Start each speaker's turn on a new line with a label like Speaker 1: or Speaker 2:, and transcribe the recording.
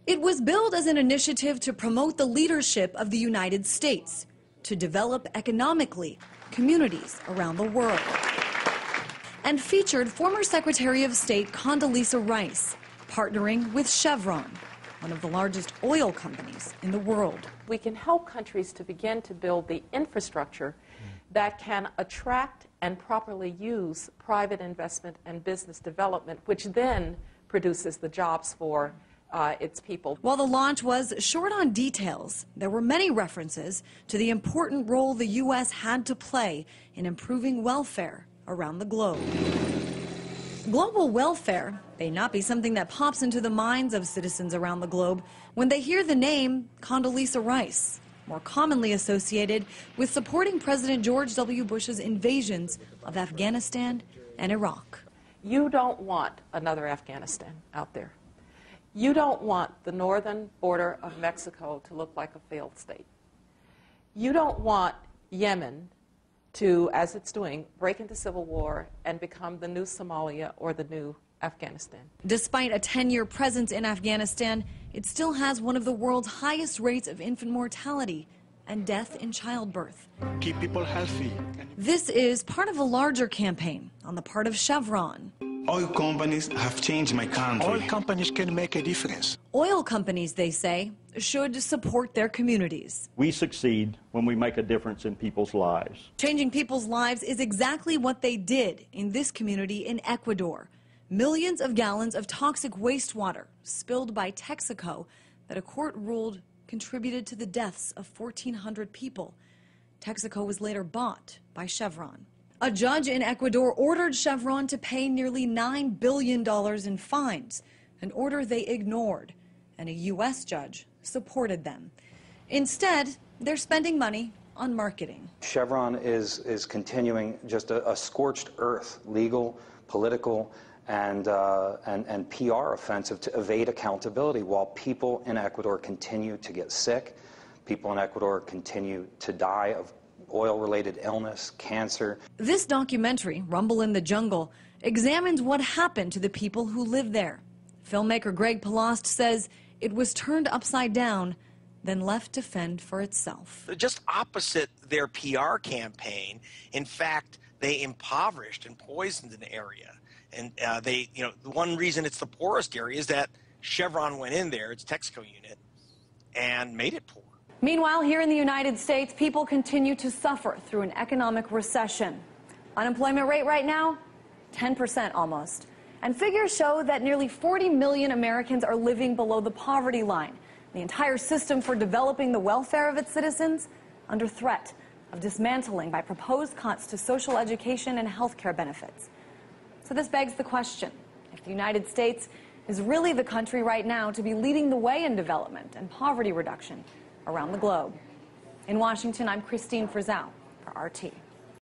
Speaker 1: It was billed as an initiative to promote the leadership of the United States, to develop economically communities around the world, and featured former Secretary of State Condoleezza Rice, partnering with Chevron, one of the largest oil companies in the world.
Speaker 2: We can help countries to begin to build the infrastructure that can attract and properly use private investment and business development, which then produces the jobs for its people.
Speaker 1: While the launch was short on details, there were many references to the important role the U.S. had to play in improving welfare around the globe. Global welfare may not be something that pops into the minds of citizens around the globe when they hear the name Condoleezza Rice, more commonly associated with supporting President George W. Bush's invasions of Afghanistan and Iraq.
Speaker 2: You don't want another Afghanistan out there. You don't want the northern border of Mexico to look like a failed state. You don't want Yemen to, as it's doing, break into civil war and become the new Somalia or the new Afghanistan.
Speaker 1: Despite a 10-year presence in Afghanistan, it still has one of the world's highest rates of infant mortality and death in childbirth.
Speaker 3: Keep people healthy.
Speaker 1: This is part of a larger campaign on the part of Chevron.
Speaker 3: Oil companies have changed my country. Oil companies can make a difference.
Speaker 1: Oil companies, they say, should support their communities.
Speaker 4: We succeed when we make a difference in people's lives.
Speaker 1: Changing people's lives is exactly what they did in this community in Ecuador. Millions of gallons of toxic wastewater spilled by Texaco that a court ruled contributed to the deaths of 1,400 people. Texaco was later bought by Chevron. A judge in Ecuador ordered Chevron to pay nearly $9 billion in fines, an order they ignored, and a U.S. judge supported them. Instead, they're spending money on marketing.
Speaker 5: Chevron is continuing just a scorched earth, legal, political, and PR offensive to evade accountability while people in Ecuador continue to get sick, people in Ecuador continue to die of oil-related illness, cancer.
Speaker 1: This documentary, Rumble in the Jungle, examines what happened to the people who live there. Filmmaker Greg Palost says it was turned upside down, then left to fend for itself.
Speaker 6: Just opposite their PR campaign, in fact, they impoverished and poisoned an area. And the one reason it's the poorest area is that Chevron went in there, its Texaco unit, and made it poor.
Speaker 1: Meanwhile, here in the United States, people continue to suffer through an economic recession. Unemployment rate right now, 10% almost. And figures show that nearly 40 million Americans are living below the poverty line. The entire system for developing the welfare of its citizens under threat of dismantling by proposed cuts to social education and health care benefits. So this begs the question, if the United States is really the country right now to be leading the way in development and poverty reduction around the globe. In Washington, I'm Christine Frizzell for RT.